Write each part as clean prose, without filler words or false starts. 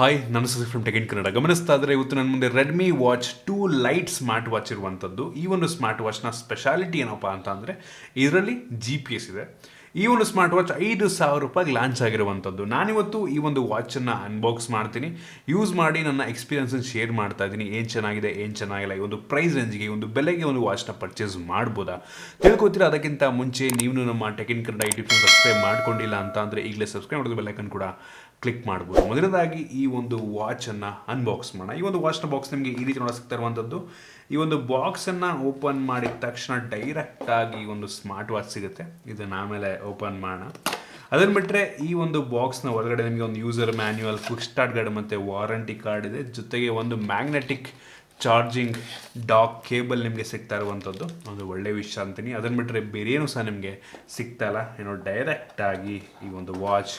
Hi, ನಾನು ಸುಸಿ from tech in Kannada. ಗಮನಿಸ್ತಾ ಇದ್ದರೆ ಇವತ್ತು ನನ್ನ ಮುಂದೆ Redmi watch 2 light smart watch ಇರುವಂಥದ್ದು. ಈ ಒಂದು ಸ್ಮಾರ್ಟ್ ವಾಚ್ನ ಸ್ಪೆಷಾಲಿಟಿ ಏನಪ್ಪ ಅಂತ ಅಂದರೆ ಇದರಲ್ಲಿ GPS ಇದೆ. ಈ ಒಂದು ಸ್ಮಾರ್ಟ್ ವಾಚ್ ₹5,000 ಲಾಂಚ್ ಆಗಿರುವಂಥದ್ದು. ನಾನಿವತ್ತು ಈ ಒಂದು ವಾಚನ್ನು ಅನ್ಬಾಕ್ಸ್ ಮಾಡ್ತೀನಿ, ಯೂಸ್ ಮಾಡಿ ನನ್ನ ಎಕ್ಸ್ಪೀರಿಯನ್ಸನ್ನು ಶೇರ್ ಮಾಡ್ತಾ ಇದ್ದೀನಿ. ಏನು ಚೆನ್ನಾಗಿದೆ, ಏನು ಚೆನ್ನಾಗಿಲ್ಲ, ಈ ಒಂದು ಪ್ರೈಸ್ ರೇಂಜ್ಗೆ, ಈ ಒಂದು ಬೆಲೆಗೆ ಒಂದು ವಾಚ್ನ ಪರ್ಚೇಸ್ ಮಾಡ್ಬೋದಾ ತಿಳ್ಕೊತೀರಾ. ಅದಕ್ಕಿಂತ ಮುಂಚೆ ನೀವು ನಮ್ಮ tech in Kannada YouTube subscribe ಮಾಡ್ಕೊಂಡಿಲ್ಲ ಅಂತ ಅಂದರೆ ಈಗಲೇ ಸಬ್ಸ್ಕ್ರೈಬ್ ಮಾಡೋದು, ಬೆಲ್ಲೈಕನ್ ಕೂಡ ಕ್ಲಿಕ್ ಮಾಡ್ಬೋದು. ಮೊದಲನೇದಾಗಿ ಈ ಒಂದು ವಾಚನ್ನು ಅನ್ಬಾಕ್ಸ್ ಮಾಡೋಣ. ಈ ಒಂದು ವಾಚ್ನ ಬಾಕ್ಸ್ ನಿಮಗೆ ಈ ರೀತಿ ನೋಡೋ ಸಿಗ್ತಾ ಇರುವಂಥದ್ದು. ಈ ಒಂದು ಬಾಕ್ಸನ್ನು ಓಪನ್ ಮಾಡಿದ ತಕ್ಷಣ ಡೈರೆಕ್ಟಾಗಿ ಒಂದು ಸ್ಮಾರ್ಟ್ ವಾಚ್ ಸಿಗುತ್ತೆ. ಇದನ್ನು ಆಮೇಲೆ ಓಪನ್ ಮಾಡೋಣ. ಅದನ್ನು ಬಿಟ್ಟರೆ ಈ ಒಂದು ಬಾಕ್ಸ್ನ ಹೊರಗಡೆ ನಿಮಗೆ ಒಂದು user manual, quick start guide ಮತ್ತು ವಾರಂಟಿ ಕಾರ್ಡ್ ಇದೆ. ಜೊತೆಗೆ ಒಂದು ಮ್ಯಾಗ್ನೆಟಿಕ್ ಚಾರ್ಜಿಂಗ್ ಡಾಕ್ ಕೇಬಲ್ ನಿಮಗೆ ಸಿಗ್ತಾ ಇರುವಂಥದ್ದು ಒಂದು ಒಳ್ಳೆಯ ವಿಷಯ ಅಂತೀನಿ. ಅದನ್ನು ಬಿಟ್ಟರೆ ಬೇರೇನೂ ಸಹ ನಿಮಗೆ ಸಿಗ್ತಾ ಇಲ್ಲ. ಏನೋ ಡೈರೆಕ್ಟಾಗಿ ಈ ಒಂದು ವಾಚ್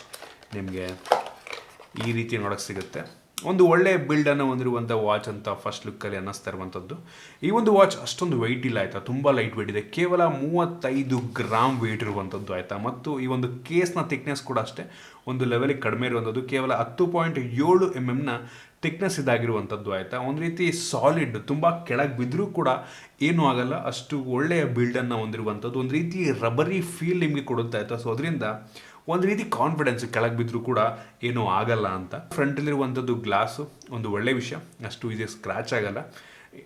ನಿಮಗೆ ಈ ರೀತಿ ನೋಡೋಕ್ಕೆ ಸಿಗುತ್ತೆ. ಒಂದು ಒಳ್ಳೆಯ ಬಿಲ್ಡನ್ನು ಹೊಂದಿರುವಂಥ ವಾಚ್ ಅಂತ ಫಸ್ಟ್ ಲುಕ್ಕಲ್ಲಿ ಅನ್ನಿಸ್ತಾ ಇರುವಂಥದ್ದು. ಈ ಒಂದು ವಾಚ್ ಅಷ್ಟೊಂದು ವೆಯ್ಟ್ ಇಲ್ಲ ಆಯಿತಾ, ತುಂಬ ಲೈಟ್ ವೆಯ್ಟ್ ಇದೆ. ಕೇವಲ 35 ಗ್ರಾಮ್ ವೆಯ್ಟ್ ಇರುವಂಥದ್ದು ಆಯಿತಾ. ಮತ್ತು ಈ ಒಂದು ಕೇಸ್ನ ಥಿಕ್ನೆಸ್ ಕೂಡ ಅಷ್ಟೇ ಒಂದು ಲೆವೆಲಿಗೆ ಕಡಿಮೆ ಇರುವಂಥದ್ದು. ಕೇವಲ 10.7 mm ಥಿಕ್ನೆಸ್ ಇದಾಗಿರುವಂಥದ್ದು ಆಯಿತಾ. ಒಂದು ರೀತಿ ಸಾಲಿಡ್, ತುಂಬ ಕೆಳಗೆ ಬಿದ್ದರೂ ಕೂಡ ಏನೂ ಆಗಲ್ಲ, ಅಷ್ಟು ಒಳ್ಳೆಯ ಬಿಲ್ಡನ್ನು ಹೊಂದಿರುವಂಥದ್ದು. ಒಂದು ರೀತಿ ರಬ್ಬರಿ ಫೀಲ್ ನಿಮಗೆ ಕೊಡುತ್ತೆ ಆಯಿತಾ. ಸೊ ಅದರಿಂದ ಒಂದು ರೀತಿ ಕಾನ್ಫಿಡೆನ್ಸ್, ಕೆಳಗೆ ಬಿದ್ದರೂ ಕೂಡ ಏನೂ ಆಗಲ್ಲ ಅಂತ. ಫ್ರಂಟಲ್ಲಿರುವಂಥದ್ದು ಗ್ಲಾಸು ಒಂದು ಒಳ್ಳೆಯ ವಿಷಯ, ಅಷ್ಟು ಈಸಿ ಸ್ಕ್ರ್ಯಾಚ್ ಆಗಲ್ಲ.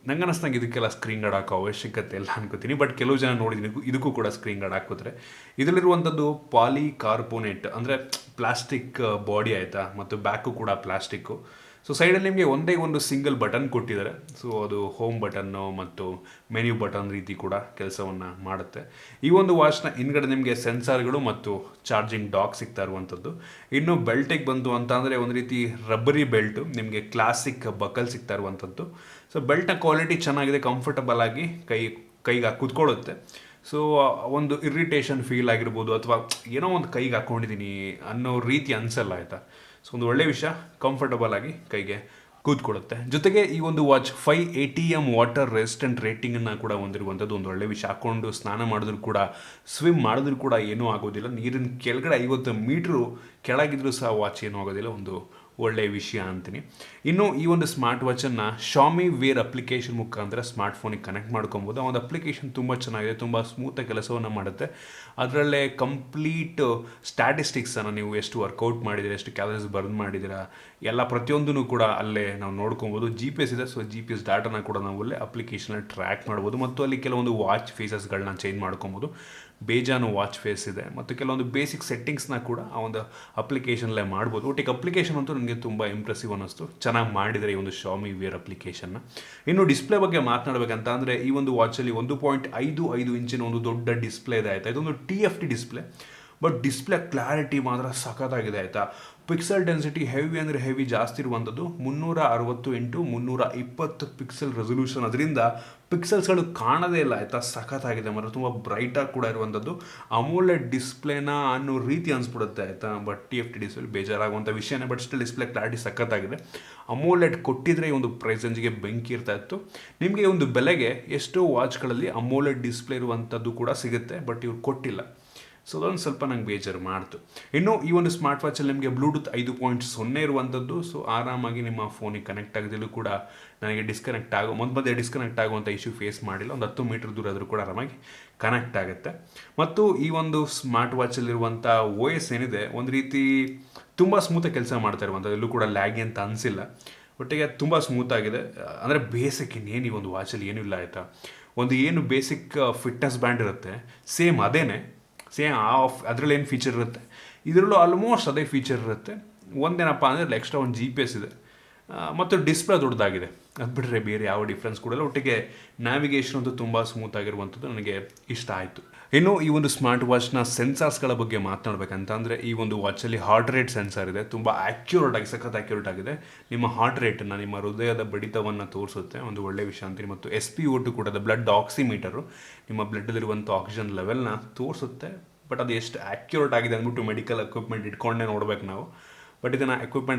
ನಂಗೆ ಅನ್ನಿಸ್ದಂಗೆ ಇದಕ್ಕೆಲ್ಲ ಸ್ಕ್ರೀನ್ ಗಾರ್ಡ್ ಹಾಕೋ ಅವಶ್ಯಕತೆ ಇಲ್ಲ ಅನ್ಕೋತೀನಿ. ಬಟ್ ಕೆಲವು ಜನ ನೋಡಿದ್ದೀನಿ ಇದಕ್ಕೂ ಕೂಡ ಸ್ಕ್ರೀನ್ ಗಾರ್ಡ್ ಹಾಕೋತಾರೆ. ಇದರಲ್ಲಿರುವಂಥದ್ದು ಪಾಲಿಕಾರ್ಬೋನೇಟ್ ಅಂದರೆ ಪ್ಲಾಸ್ಟಿಕ್ ಬಾಡಿ ಆಯಿತಾ, ಮತ್ತು ಬ್ಯಾಕು ಕೂಡ ಪ್ಲಾಸ್ಟಿಕ್ಕು. ಸೊ ಸೈಡಲ್ಲಿ ನಿಮಗೆ ಒಂದೇ ಒಂದು ಸಿಂಗಲ್ ಬಟನ್ ಕೊಟ್ಟಿದ್ದಾರೆ. ಸೊ ಅದು ಹೋಮ್ ಬಟನ್ನು ಮತ್ತು ಮೆನ್ಯೂ ಬಟನ್ ರೀತಿ ಕೂಡ ಕೆಲಸವನ್ನು ಮಾಡುತ್ತೆ. ಈ ಒಂದು ವಾಚ್ನ ಹಿಂದ್ಗಡೆ ನಿಮಗೆ ಸೆನ್ಸಾರ್ಗಳು ಮತ್ತು ಚಾರ್ಜಿಂಗ್ ಡಾಕ್ ಸಿಗ್ತಾ ಇರುವಂಥದ್ದು. ಇನ್ನು ಬೆಲ್ಟಿಗೆ ಬಂತು ಅಂತ ಅಂದರೆ ಒಂದು ರೀತಿ ರಬ್ಬರಿ ಬೆಲ್ಟು, ನಿಮಗೆ ಕ್ಲಾಸಿಕ್ ಬಕಲ್ ಸಿಗ್ತಾ ಇರುವಂಥದ್ದು. ಸೊ ಬೆಲ್ಟ್ನ ಕ್ವಾಲಿಟಿ ಚೆನ್ನಾಗಿದೆ, ಕಂಫರ್ಟಬಲ್ ಆಗಿ ಕೈಗೆ ಕುತ್ಕೊಳ್ಳುತ್ತೆ. ಸೊ ಒಂದು ಇರಿಟೇಷನ್ ಫೀಲ್ ಆಗಿರ್ಬೋದು, ಅಥವಾ ಏನೋ ಒಂದು ಕೈಗೆ ಹಾಕ್ಕೊಂಡಿದ್ದೀನಿ ಅನ್ನೋ ರೀತಿ ಅನಿಸಲ್ಲ ಆಯಿತಾ. ಸೊ ಒಂದು ಒಳ್ಳೆಯ ವಿಷಯ, ಕಂಫರ್ಟಬಲ್ ಆಗಿ ಕೈಗೆ ಕೂತ್ಕೊಳ್ಳುತ್ತೆ. ಜೊತೆಗೆ ಈ ಒಂದು ವಾಚ್ 5 ATM ವಾಟರ್ ರೆಸಿಸ್ಟೆಂಟ್ ರೇಟಿಂಗನ್ನು ಕೂಡ ಹೊಂದಿರುವಂಥದ್ದು ಒಂದು ಒಳ್ಳೆಯ ವಿಷಯ. ಹಾಕ್ಕೊಂಡು ಸ್ನಾನ ಮಾಡಿದ್ರು ಕೂಡ, ಸ್ವಿಮ್ ಮಾಡಿದ್ರು ಕೂಡ ಏನೂ ಆಗೋದಿಲ್ಲ. ನೀರಿನ ಕೆಳಗಡೆ 50 ಮೀಟ್ರು ಕೆಳಗಿದ್ರೂ ಸಹ ವಾಚ್ ಏನೂ ಆಗೋದಿಲ್ಲ, ಒಂದು ಒಳ್ಳೆಯ ವಿಷಯ ಅಂತೀನಿ. ಇನ್ನು ಈ ಒಂದು ಸ್ಮಾರ್ಟ್ ವಾಚನ್ನು ಶಾಮಿ ವೇರ್ ಅಪ್ಲಿಕೇಶನ್ ಮುಖಾಂತರ ಸ್ಮಾರ್ಟ್ಫೋನಿಗೆ ಕನೆಕ್ಟ್ ಮಾಡ್ಕೊಬೋದು. ಆ ಒಂದು ಅಪ್ಲಿಕೇಶನ್ ತುಂಬ ಚೆನ್ನಾಗಿದೆ, ತುಂಬ ಸ್ಮೂತಾಗಿ ಕೆಲಸವನ್ನು ಮಾಡುತ್ತೆ. ಅದರಲ್ಲೇ ಕಂಪ್ಲೀಟ್ ಸ್ಟ್ಯಾಟಿಸ್ಟಿಕ್ಸನ್ನು, ನೀವು ಎಷ್ಟು ವರ್ಕೌಟ್ ಮಾಡಿದ್ದೀರಾ, ಎಷ್ಟು ಕ್ಯಾಲರೀಸ್ ಬರ್ನ್ ಮಾಡಿದ್ದೀರಾ, ಎಲ್ಲ ಪ್ರತಿಯೊಂದೂ ಕೂಡ ಅಲ್ಲೇ ನಾವು ನೋಡ್ಕೊಬೋದು. GPS ಇದೆ. ಸೊ GPS ಡಾಟಾನ ಕೂಡ ನಾವು ಅಲ್ಲೇ ಅಪ್ಲಿಕೇಶನಲ್ಲಿ ಟ್ರ್ಯಾಕ್ ಮಾಡ್ಬೋದು. ಮತ್ತು ಅಲ್ಲಿ ಕೆಲವೊಂದು ವಾಚ್ ಫೇಸಸ್ಗಳನ್ನ ಚೇಂಜ್ ಮಾಡ್ಕೊಬೋದು. ಬೇಜಾನು ವಾಚ್ ಫೇಸ್ ಇದೆ, ಮತ್ತು ಕೆಲವೊಂದು ಬೇಸಿಕ್ ಸೆಟ್ಟಿಂಗ್ಸ್ನ ಕೂಡ ಆ ಒಂದು ಅಪ್ಲಿಕೇಶನಲ್ಲೇ ಮಾಡ್ಬೋದು. ಒಟ್ಟಿಗೆ ಅಪ್ಲಿಕೇಶನ್ ಅಂತೂ ನನಗೆ ತುಂಬ ಇಂಪ್ರೆಸಿವ್ ಅನ್ನಿಸ್ತು. ಚೆನ್ನಾಗಿ ಮಾಡಿದರೆ ಈ ಒಂದು ಶಾಮಿ ವೇರ್ ಅಪ್ಲಿಕೇಶನ್ನ. ಇನ್ನು ಡಿಸ್ಪ್ಲೇ ಬಗ್ಗೆ ಮಾತನಾಡಬೇಕಂತ ಅಂದರೆ ಈ ಒಂದು ವಾಚಲ್ಲಿ 1.55 ಇಂಚಿನ ಒಂದು ದೊಡ್ಡ ಡಿಸ್ಪ್ಲೇ ಇದೆ ಆಯಿತಾ. ಇದೊಂದು TFT display, but display clarity ಮಾತ್ರ ಸಖತ್ತಾಗಿದೆ ಆಯಿತಾ. ಪಿಕ್ಸೆಲ್ ಡೆನ್ಸಿಟಿ ಹೆವಿ ಅಂದರೆ ಹೆವಿ ಜಾಸ್ತಿ ಇರುವಂಥದ್ದು, 360x320 ಪಿಕ್ಸೆಲ್ ರೆಸೊಲ್ಯೂಷನ್. ಅದರಿಂದ ಪಿಕ್ಸೆಲ್ಸ್ಗಳು ಕಾಣದೇ ಇಲ್ಲ ಆಯಿತಾ. ಸಖತ್ತಾಗಿದೆ ಮಾತ್ರ, ತುಂಬ ಬ್ರೈಟಾಗಿ ಕೂಡ ಇರುವಂಥದ್ದು. ಅಮೋಲೆಡ್ ಡಿಸ್ಪ್ಲೇನ ಅನ್ನೋ ರೀತಿ ಅನಿಸ್ಬಿಡುತ್ತೆ ಆಯಿತಾ. ಬಟ್ TFT ಡಿಸ್ಪ್ಲೇ ಬೇಜಾರಾಗುವಂಥ ವಿಷಯನೇ, ಬಟ್ ಸ್ಟಿಲ್ ಡಿಸ್ಪ್ಲೇ ಕ್ಲಾರಿಟಿ ಸಖತ್ತಾಗಿದೆ. ಅಮೋಲೆಡ್ ಕೊಟ್ಟಿದ್ರೆ ಈ ಒಂದು ಪ್ರೈಸ್ ರೇಂಜ್ಗೆ ಬೆಂಕಿ ಇರ್ತಾ ಇತ್ತು. ನಿಮಗೆ ಒಂದು ಬೆಲೆಗೆ ಎಷ್ಟೋ ವಾಚ್ಗಳಲ್ಲಿ ಅಮೋಲೆಡ್ ಡಿಸ್ಪ್ಲೇ ಇರುವಂಥದ್ದು ಕೂಡ ಸಿಗುತ್ತೆ, ಬಟ್ ಇವ್ರು ಕೊಟ್ಟಿಲ್ಲ. ಸೊ ಅದೊಂದು ಸ್ವಲ್ಪ ನಂಗೆ ಬೇಜಾರು ಮಾಡ್ತು. ಇನ್ನು ಈ ಒಂದು ಸ್ಮಾರ್ಟ್ ವಾಚಲ್ಲಿ ನಿಮಗೆ ಬ್ಲೂಟೂತ್ 5.0 ಇರುವಂಥದ್ದು. ಸೊ ಆರಾಮಾಗಿ ನಿಮ್ಮ ಫೋನಿಗೆ ಕನೆಕ್ಟ್ ಆಗದಿಲ್ಲೂ ಕೂಡ ನನಗೆ ಮಧ್ಯೆ ಡಿಸ್ಕನೆಕ್ಟ್ ಆಗುವಂಥ ಇಶ್ಯೂ ಫೇಸ್ ಮಾಡಿಲ್ಲ. ಒಂದು 10 ಮೀಟರ್ ದೂರ ಆದರೂ ಕೂಡ ಆರಾಮಾಗಿ ಕನೆಕ್ಟ್ ಆಗುತ್ತೆ. ಮತ್ತು ಈ ಒಂದು ಸ್ಮಾರ್ಟ್ ವಾಚಲ್ಲಿರುವಂಥ OS ಏನಿದೆ, ಒಂದು ರೀತಿ ತುಂಬ ಸ್ಮೂತಾಗಿ ಕೆಲಸ ಮಾಡ್ತಾ ಇರುವಂಥದ್ದು. ಎಲ್ಲೂ ಕೂಡ ಲ್ಯಾಗಿ ಅಂತ ಅನಿಸಿಲ್ಲ. ಒಟ್ಟಿಗೆ ತುಂಬ ಸ್ಮೂತಾಗಿದೆ. ಅಂದರೆ ಬೇಸಿಕ್ ಇನ್ನೇನು ಈ ಒಂದು ವಾಚಲ್ಲಿ ಏನೂ ಇಲ್ಲ ಆಯಿತಾ. ಒಂದು ಏನು ಬೇಸಿಕ್ ಫಿಟ್ನೆಸ್ ಬ್ಯಾಂಡ್ ಇರುತ್ತೆ, ಸೇಮ್ ಅದೇನೆ, ಸೇಮ್ ಅದರಲ್ಲಿ ಏನು ಫೀಚರ್ ಇರುತ್ತೆ ಇದರಲ್ಲೂ ಆಲ್ಮೋಸ್ಟ್ ಅದೇ ಫೀಚರ್ ಇರುತ್ತೆ. ಒಂದೇನಪ್ಪ ಅಂದರೆ ಎಕ್ಸ್ಟ್ರಾ ಒಂದು GPS ಇದೆ, ಮತ್ತು ಡಿಸ್ಪ್ಲೇ ದೊಡ್ಡದಾಗಿದೆ. ಅದು ಬಿಟ್ಟರೆ ಬೇರೆ ಯಾವ ಡಿಫ್ರೆನ್ಸ್ ಕೂಡ ಇಲ್ಲ. ಒಟ್ಟಿಗೆ ನ್ಯಾವಿಗೇಷನ್ ಅಂತೂ ತುಂಬ ಸ್ಮೂತಾಗಿರುವಂಥದ್ದು ನನಗೆ ಇಷ್ಟ ಆಯಿತು. ಇನ್ನು ಈ ಒಂದು ಸ್ಮಾರ್ಟ್ ವಾಚ್ನ ಸೆನ್ಸಾರ್ಸ್ಗಳ ಬಗ್ಗೆ ಮಾತನಾಡಬೇಕಂತ ಅಂದರೆ ಈ ಒಂದು ವಾಚಲ್ಲಿ ಹಾರ್ಟ್ ರೇಟ್ ಸೆನ್ಸಾರ್ ಇದೆ. ತುಂಬ ಸಖತ್ ಆ್ಯಕ್ಯುರೇಟ್ ಆಗಿದೆ. ನಿಮ್ಮ ಹಾರ್ಟ್ ರೇಟನ್ನು, ನಿಮ್ಮ ಹೃದಯದ ಬಡಿತವನ್ನು ತೋರಿಸುತ್ತೆ, ಒಂದು ಒಳ್ಳೆಯ ವಿಷಯ ಅಂತೀನಿ. ಮತ್ತು SpO2 ಕೂಡ, ಬ್ಲಡ್ ಆಕ್ಸಿಮೀಟರು, ನಿಮ್ಮ ಬ್ಲಡ್ಡಲ್ಲಿರುವಂಥ ಆಕ್ಸಿಜನ್ ಲೆವೆಲ್ನ ತೋರಿಸುತ್ತೆ. ಬಟ್ ಅದು ಎಷ್ಟು ಆ್ಯಕ್ಯುರೇಟ್ ಆಗಿದೆ ಅಂದ್ಬಿಟ್ಟು ಮೆಡಿಕಲ್ ಎಕ್ವಿಪ್ಮೆಂಟ್ ಇಟ್ಕೊಂಡೇ ನೋಡ್ಬೇಕು ನಾವು. ಬಟ್ ಇದನ್ನು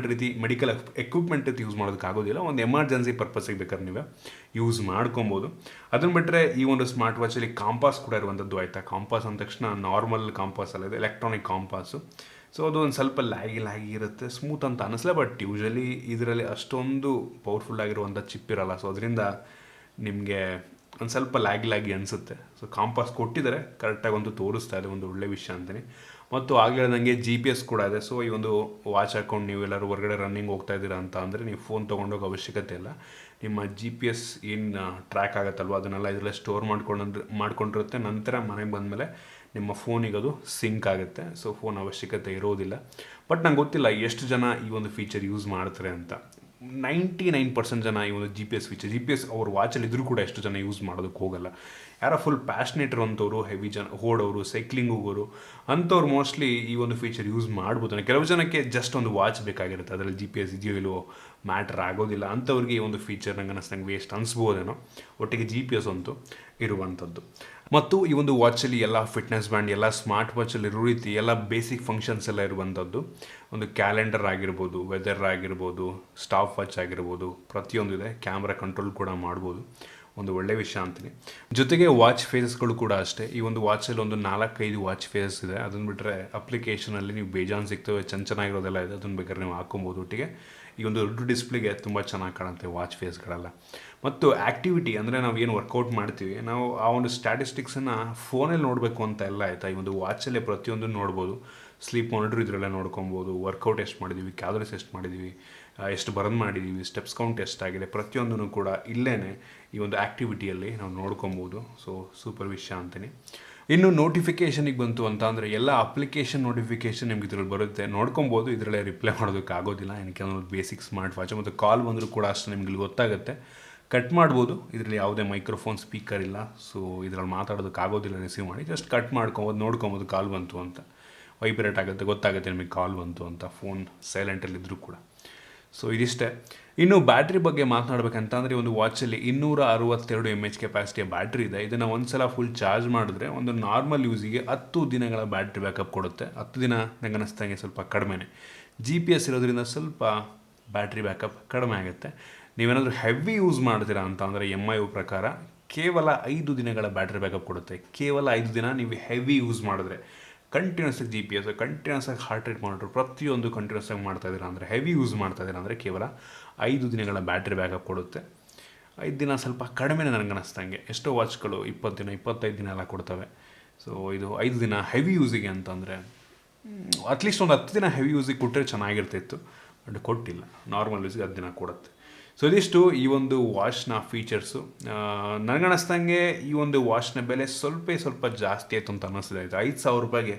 ಮೆಡಿಕಲ್ ಎಕ್ವಿಪ್ಮೆಂಟ್ ರೀತಿ ಯೂಸ್ ಮಾಡೋದಕ್ಕಾಗೋದಿಲ್ಲ. ಒಂದು ಎಮರ್ಜೆನ್ಸಿ ಪರ್ಪಸ್ಸಿಗೆ ಬೇಕಾದ್ರೆ ನೀವೇ ಯೂಸ್ ಮಾಡ್ಕೊಬೋದು. ಅದನ್ನು ಬಿಟ್ಟರೆ ಈ ಒಂದು ಸ್ಮಾರ್ಟ್ ವಾಚಲ್ಲಿ ಕಾಂಪಾಸ್ ಕೂಡ ಇರುವಂಥದ್ದು ಆಯಿತಾ. ಕಾಂಪಾಸ್ ಅಂದ ತಕ್ಷಣ ನಾರ್ಮಲ್ ಕಾಂಪಾಸ್ ಅಲ್ಲ, ಇದು ಎಲೆಕ್ಟ್ರಾನಿಕ್ ಕಾಂಪಾಸು. ಸೊ ಅದು ಒಂದು ಸ್ವಲ್ಪ ಲ್ಯಾಗಿ ಇರುತ್ತೆ, ಸ್ಮೂತ್ ಅಂತ ಅನ್ನಿಸಲ್ಲ. ಬಟ್ ಯೂಶಲಿ ಇದರಲ್ಲಿ ಅಷ್ಟೊಂದು ಪವರ್ಫುಲ್ ಆಗಿರುವಂಥ ಚಿಪ್ ಇರಲ್ಲ. ಸೊ ಅದರಿಂದ ನಿಮಗೆ ಒಂದು ಸ್ವಲ್ಪ ಲ್ಯಾಗಿ ಅನಿಸುತ್ತೆ. ಸೊ ಕಾಂಪಾಸ್ ಕೊಟ್ಟಿದ್ದಾರೆ, ಕರೆಕ್ಟಾಗಿ ಒಂದು ತೋರಿಸ್ತಾ ಇದೆ, ಒಂದು ಒಳ್ಳೆ ವಿಷಯ ಅಂತೀನಿ. ಮತ್ತು ಆಗಲೇ ನನಗೆ GPS ಕೂಡ ಇದೆ. ಸೊ ಈ ಒಂದು ವಾಚ್ ಹಾಕೊಂಡು ನೀವೆಲ್ಲರೂ ಹೊರಗಡೆ ರನ್ನಿಂಗ್ ಹೋಗ್ತಾ ಇದ್ದೀರಾ ಅಂತ ಅಂದರೆ ನೀವು ಫೋನ್ ತೊಗೊಂಡೋಗೋ ಅವಶ್ಯಕತೆ ಇಲ್ಲ. ನಿಮ್ಮ GPS ಏನು ಟ್ರ್ಯಾಕ್ ಆಗುತ್ತಲ್ವ ಅದನ್ನೆಲ್ಲ ಇದರಲ್ಲೇ ಸ್ಟೋರ್ ಮಾಡ್ಕೊಂಡಿರುತ್ತೆ. ನಂತರ ಮನೆಗೆ ಬಂದಮೇಲೆ ನಿಮ್ಮ ಫೋನಿಗೆ ಅದು ಸಿಂಕ್ ಆಗುತ್ತೆ. ಸೊ ಫೋನ್ ಅವಶ್ಯಕತೆ ಇರೋದಿಲ್ಲ. ಬಟ್ ನಂಗೆ ಗೊತ್ತಿಲ್ಲ ಎಷ್ಟು ಜನ ಈ ಒಂದು ಫೀಚರ್ ಯೂಸ್ ಮಾಡ್ತಾರೆ ಅಂತ. 99% ಜನ ಈ ಒಂದು GPS ಫೀಚರ್, GPS ಅವ್ರ ವಾಚಲ್ಲಿ ಇದ್ರೂ ಕೂಡ ಎಷ್ಟು ಜನ ಯೂಸ್ ಮಾಡೋದಕ್ಕೆ ಹೋಗಲ್ಲ. ಯಾರೋ ಫುಲ್ ಪ್ಯಾಷನೇಟ್ ಇರೋಂಥವ್ರು, ಹೆವಿ ಜನ ಓಡೋರು, ಸೈಕ್ಲಿಂಗ್ ಹೋಗೋರು ಅಂಥವ್ರು ಮೋಸ್ಟ್ಲಿ ಈ ಒಂದು ಫೀಚರ್ ಯೂಸ್ ಮಾಡ್ಬೋದು. ಕೆಲವು ಜನಕ್ಕೆ ಜಸ್ಟ್ ಒಂದು ವಾಚ್ ಬೇಕಾಗಿರುತ್ತೆ, ಅದರಲ್ಲಿ GPS ಇದೆಯೋ ಇಲ್ವೋ ಮ್ಯಾಟ್ರ್ ಆಗೋದಿಲ್ಲ. ಅಂಥವ್ರಿಗೆ ಈ ಒಂದು ಫೀಚರ್ ನಂಗೆ ವೇಸ್ಟ್ ಅನಿಸ್ಬೋದೇನೋ. ಒಟ್ಟಿಗೆ GPS ಅಂತೂ ಇರುವಂಥದ್ದು. ಮತ್ತು ಈ ಒಂದು ವಾಚಲ್ಲಿ ಎಲ್ಲ ಫಿಟ್ನೆಸ್ ಬ್ಯಾಂಡ್, ಎಲ್ಲ ಸ್ಮಾರ್ಟ್ ವಾಚಲ್ಲಿ ಇರೋ ರೀತಿ ಎಲ್ಲ ಬೇಸಿಕ್ ಫಂಕ್ಷನ್ಸ್ ಎಲ್ಲ ಇರುವಂಥದ್ದು. ಒಂದು ಕ್ಯಾಲೆಂಡರ್ ಆಗಿರ್ಬೋದು, ವೆದರ್ ಆಗಿರ್ಬೋದು, ಸ್ಟಾಪ್ ವಾಚ್ ಆಗಿರ್ಬೋದು, ಪ್ರತಿಯೊಂದು ಇದೆ. ಕ್ಯಾಮ್ರಾ ಕಂಟ್ರೋಲ್ ಕೂಡ ಮಾಡ್ಬೋದು. ಒಂದು ಒಳ್ಳೆ ವಿಷಯ ಅಂತೀನಿ. ಜೊತೆಗೆ ವಾಚ್ ಫೇಸಸ್ಗಳು ಕೂಡ ಅಷ್ಟೇ. ಈ ಒಂದು ವಾಚಲ್ಲಿ ಒಂದು 4-5 ವಾಚ್ ಫೇಸಸ್ ಇದೆ. ಅದನ್ನು ಬಿಟ್ಟರೆ ಅಪ್ಲಿಕೇಶನಲ್ಲಿ ನೀವು ಬೇಜಾನ್ ಸಿಗ್ತವೆ, ಚೆನ್ನಾಗಿರೋದೆಲ್ಲ ಇದೆ. ಅದನ್ನು ಬೇಕಾದ್ರೆ ನೀವು ಹಾಕೊಬೋದು. ಒಟ್ಟಿಗೆ ಈ ಒಂದು ದೊಡ್ಡ ಡಿಸ್ಪ್ಲೇಗೆ ತುಂಬ ಚೆನ್ನಾಗಿ ಕಾಣುತ್ತೆ ವಾಚ್ ಫೇಸ್ಗಳೆಲ್ಲ. ಮತ್ತು ಆ್ಯಕ್ಟಿವಿಟಿ ಅಂದರೆ ನಾವು ಏನು ವರ್ಕೌಟ್ ಮಾಡ್ತೀವಿ, ನಾವು ಆ ಒಂದು ಸ್ಟ್ಯಾಟಿಸ್ಟಿಕ್ಸನ್ನು ಫೋನಲ್ಲಿ ನೋಡಬೇಕು ಅಂತ ಎಲ್ಲ ಆಯಿತಾ. ಈ ಒಂದು ವಾಚಲ್ಲೇ ಪ್ರತಿಯೊಂದು ನೋಡ್ಬೋದು. ಸ್ಲೀಪ್ ಮಾನಿಟ್ರ್ ಇದರಲ್ಲೇ ನೋಡ್ಕೊಬೋದು. ವರ್ಕೌಟ್ ಎಷ್ಟು ಮಾಡಿದ್ದೀವಿ, ಕ್ಯಾಲರೀಸ್ ಎಷ್ಟು ಮಾಡಿದ್ದೀವಿ, ಎಷ್ಟು ಬರ್ನ್ ಮಾಡಿದ್ದೀವಿ, ಸ್ಟೆಪ್ಸ್ ಕೌಂಟ್ ಎಷ್ಟಾಗಿದೆ, ಪ್ರತಿಯೊಂದೂ ಕೂಡ ಇಲ್ಲೇ ಈ ಒಂದು ಆ್ಯಕ್ಟಿವಿಟಿಯಲ್ಲಿ ನಾವು ನೋಡ್ಕೊಬೋದು. ಸೊ ಸೂಪರ್ ವಿಷಯ ಅಂತೀನಿ. ಇನ್ನು ನೋಟಿಫಿಕೇಷನಿಗೆ ಬಂತು ಅಂತ ಅಂದರೆ ಎಲ್ಲ ಅಪ್ಲಿಕೇಶನ್ ನೋಟಿಫಿಕೇಷನ್ ನಿಮ್ಗೆ ಇದರಲ್ಲಿ ಬರುತ್ತೆ, ನೋಡ್ಕೊಬೋದು. ಇದರಲ್ಲೇ ರಿಪ್ಲೈ ಮಾಡೋದಕ್ಕೆ ಆಗೋದಿಲ್ಲ, ಏನಕ್ಕೆ ಒಂದು ಬೇಸಿಕ್ ಸ್ಮಾರ್ಟ್ ವಾಚ್. ಮತ್ತು ಕಾಲ್ ಬಂದರೂ ಕೂಡ ಅಷ್ಟು ನಿಮ್ಗೆ ಇಲ್ಲಿ ಗೊತ್ತಾಗುತ್ತೆ, ಕಟ್ ಮಾಡ್ಬೋದು. ಇದರಲ್ಲಿ ಯಾವುದೇ ಮೈಕ್ರೋಫೋನ್ ಸ್ಪೀಕರ್ ಇಲ್ಲ. ಸೊ ಇದರಲ್ಲಿ ಮಾತಾಡೋದಕ್ಕೆ ಆಗೋದಿಲ್ಲ, ರಿಸೀವ್ ಮಾಡಿ ಜಸ್ಟ್ ಕಟ್ ಮಾಡ್ಕೊಬೋದು, ನೋಡ್ಕೊಬೋದು ಕಾಲ್ ಬಂತು ಅಂತ. ವೈಬ್ರೇಟ್ ಆಗುತ್ತೆ, ಗೊತ್ತಾಗುತ್ತೆ ನಿಮಗೆ ಕಾಲ್ ಬಂತು ಅಂತ, ಫೋನ್ ಸೈಲೆಂಟಲ್ಲಿದ್ದರೂ ಕೂಡ. ಸೊ ಇದಿಷ್ಟೇ. ಇನ್ನು ಬ್ಯಾಟ್ರಿ ಬಗ್ಗೆ ಮಾತನಾಡಬೇಕಂತ ಅಂದರೆ ಒಂದು ವಾಚಲ್ಲಿ 262 mAh ಕೆಪಾಸಿಟಿಯ ಬ್ಯಾಟ್ರಿ ಇದೆ. ಇದನ್ನು ಒಂದು ಸಲ ಫುಲ್ ಚಾರ್ಜ್ ಮಾಡಿದ್ರೆ ಒಂದು ನಾರ್ಮಲ್ ಯೂಸಿಗೆ 10 ದಿನಗಳ ಬ್ಯಾಟ್ರಿ ಬ್ಯಾಕಪ್ ಕೊಡುತ್ತೆ. 10 ದಿನ ನಂಗೆ ಅನ್ನಿಸ್ದಂಗೆ ಸ್ವಲ್ಪ ಕಡಿಮೆನೇ. GPS ಇರೋದ್ರಿಂದ ಸ್ವಲ್ಪ ಬ್ಯಾಟ್ರಿ ಬ್ಯಾಕಪ್ ಕಡಿಮೆ ಆಗುತ್ತೆ. ನೀವೇನಾದರೂ ಹೆವಿ ಯೂಸ್ ಮಾಡ್ತೀರಾ ಅಂತ ಅಂದರೆ MIO ಪ್ರಕಾರ ಕೇವಲ 5 ದಿನಗಳ ಬ್ಯಾಟ್ರಿ ಬ್ಯಾಕಪ್ ಕೊಡುತ್ತೆ. ಕೇವಲ 5 ದಿನ ನೀವು ಹೆವಿ ಯೂಸ್ ಮಾಡಿದ್ರೆ, ಕಂಟಿನ್ಯೂಸ್ ಆಗಿ GPS, ಕಂಟಿನ್ಯೂಸ್ ಆಗಿ ಹಾರ್ಟ್ ರೇಟ್ ಮಾನಿಟ್ರ್, ಪ್ರತಿಯೊಂದು ಕಂಟಿನ್ಯೂಸ್ ಆಗಿ ಮಾಡ್ತಾಯಿದ್ದೀರಾ ಅಂದರೆ, ಹೆವಿ ಯೂಸ್ ಮಾಡ್ತಾಯಿದ್ದೀರಾ ಅಂದರೆ ಕೇವಲ 5 ದಿನಗಳ ಬ್ಯಾಟ್ರಿ ಬ್ಯಾಕಪ್ ಕೊಡುತ್ತೆ. 5 ದಿನ ಸ್ವಲ್ಪ ಕಡಿಮೆನೇ ನನಗೆ ಅನ್ನಿಸ್ದಂಗೆ. ಎಷ್ಟೋ ವಾಚ್ಗಳು 20 ದಿನ 25 ದಿನ ಎಲ್ಲ ಕೊಡ್ತವೆ. ಸೊ ಇದು 5 ದಿನ ಹೆವಿ ಯೂಸಿಗೆ ಅಂತಂದರೆ ಅಟ್ಲೀಸ್ಟ್ ಒಂದು 10 ದಿನ ಹೆವಿ ಯೂಸಿಗೆ ಕೊಟ್ಟರೆ ಚೆನ್ನಾಗಿರ್ತಿತ್ತು. ಬಟ್ ಕೊಟ್ಟಿಲ್ಲ, ನಾರ್ಮಲ್ ಯೂಸಿಗೆ 10 ದಿನ ಕೊಡುತ್ತೆ. ಸೊ ಇದಿಷ್ಟು ಈ ಒಂದು ವಾಚ್ನ ಫೀಚರ್ಸು. ನನಗನ್ನಿಸ್ದಂಗೆ ಈ ಒಂದು ವಾಚ್ನ ಬೆಲೆ ಸ್ವಲ್ಪ ಜಾಸ್ತಿ ಆಯಿತು ಅಂತ ಅನ್ನಿಸ್ತಿದೆ. 5,000 ರೂಪಾಯಿಗೆ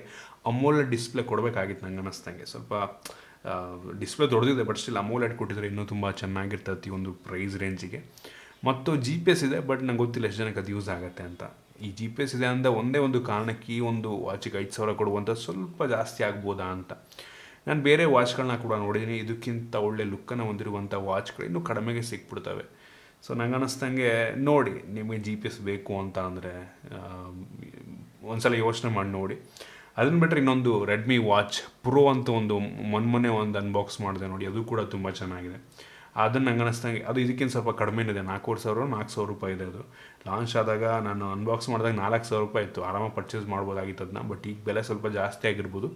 ಅಮೋಲೆಡ್ ಡಿಸ್ಪ್ಲೇ ಕೊಡಬೇಕಾಗಿತ್ತು ನಂಗೆ ಅನ್ನಿಸ್ದಂಗೆ. ಸ್ವಲ್ಪ ಡಿಸ್ಪ್ಲೇ ದೊಡ್ಡದಿದೆ, ಬಟ್ ಸ್ಟಿಲ್ ಅಮೋಲೆಡ್ ಕೊಟ್ಟಿದ್ರೆ ಇನ್ನೂ ತುಂಬ ಚೆನ್ನಾಗಿರ್ತೈತಿ ಈ ಒಂದು ಪ್ರೈಸ್ ರೇಂಜಿಗೆ. ಮತ್ತು GPS ಇದೆ, ಬಟ್ ನಂಗೆ ಗೊತ್ತಿಲ್ಲ ಎಷ್ಟು ಜನಕ್ಕೆ ಅದು ಯೂಸ್ ಆಗುತ್ತೆ ಅಂತ. ಈ GPS ಇದೆ ಅಂದ ಒಂದೇ ಒಂದು ಕಾರಣಕ್ಕೆ ಈ ಒಂದು ವಾಚಿಗೆ 5,000 ಕೊಡುವಂಥ ಸ್ವಲ್ಪ ಜಾಸ್ತಿ ಆಗ್ಬೋದಾ ಅಂತ. ನಾನು ಬೇರೆ ವಾಚ್ಗಳನ್ನ ಕೂಡ ನೋಡಿದ್ದೀನಿ, ಇದಕ್ಕಿಂತ ಒಳ್ಳೆ ಲುಕ್ಕನ್ನು ಹೊಂದಿರುವಂಥ ವಾಚ್ಗಳು ಇನ್ನೂ ಕಡಿಮೆಗೆ ಸಿಕ್ಬಿಡ್ತವೆ. ಸೊ ನಂಗೆ ಅನ್ನಿಸ್ದಂಗೆ ನೋಡಿ, ನಿಮಗೆ GPS ಬೇಕು ಅಂತ ಅಂದರೆ ಒಂದ್ಸಲ ಯೋಚನೆ ಮಾಡಿ ನೋಡಿ. ಅದನ್ನು ಬಿಟ್ಟರೆ ಇನ್ನೊಂದು ರೆಡ್ಮಿ ವಾಚ್ ಪ್ರೋ ಅಂತ ಒಂದು ಮೊನ್ನೆ ಒಂದು ಅನ್ಬಾಕ್ಸ್ ಮಾಡಿದೆ ನೋಡಿ, ಅದು ಕೂಡ ತುಂಬ ಚೆನ್ನಾಗಿದೆ. ಅದನ್ನು ನಂಗೆ ಅನ್ನಿಸ್ದಂಗೆ ಅದು ಇದಕ್ಕಿಂತ ಸ್ವಲ್ಪ ಕಡಿಮೆ ಇದೆ. 4,000 ರೂಪಾಯಿ ಇದೆ. ಅದು ಲಾಂಚ್ ಆದಾಗ ನಾನು ಅನ್ಬಾಕ್ಸ್ ಮಾಡಿದಾಗ 4,000 ರೂಪಾಯಿ ಇತ್ತು. ಆರಾಮಾಗಿ ಪರ್ಚೇಸ್ ಮಾಡ್ಬೋದಾಗಿತ್ತು ಅದನ್ನ. ಬಟ್ ಈಗ ಬೆಲೆ ಸ್ವಲ್ಪ ಜಾಸ್ತಿ ಆಗಿರ್ಬೋದು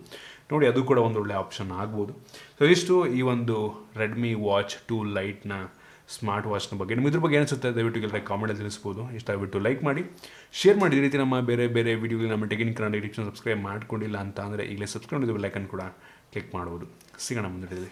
ನೋಡಿ, ಅದು ಕೂಡ ಒಂದು ಒಳ್ಳೆ ಆಪ್ಷನ್ ಆಗ್ಬೋದು. ಸೊ ಇಷ್ಟು ಈ ಒಂದು ರೆಡ್ಮಿ ವಾಚ್ 2 ಲೈಟ್ನ ಸ್ಮಾರ್ಟ್ ವಾಚ್ನ ಬಗ್ಗೆ. ನಿಮ್ಮ ಇದ್ರ ಬಗ್ಗೆ ಅನಿಸುತ್ತೆ ದಯವಿಟ್ಟು ಎಲ್ಲ ಕಾಮೆಂಟಲ್ಲಿ ತಿಳಿಸ್ಬೋದು. ಇಷ್ಟ ಆಗಿಬಿಟ್ಟು ಲೈಕ್ ಮಾಡಿ, ಶೇರ್ ಮಾಡಿ. ಈ ರೀತಿ ನಮ್ಮ ಬೇರೆ ವಿಡಿಯೋಗಳು ನಮ್ಮ tech in Kannada YouTube subscribe ಮಾಡ್ಕೊಂಡಿಲ್ಲ ಅಂತ ಅಂದರೆ ಈಗಲೇ ಸಬ್ಸ್ಕ್ರೈಬ್ ಮಾಡಿದ ಬೆಲ್ ಐಕನ್ ಕೂಡ ಕ್ಲಿಕ್ ಮಾಡ್ಬೋದು. ಸಿಗೋಣ ಮುಂದೆ.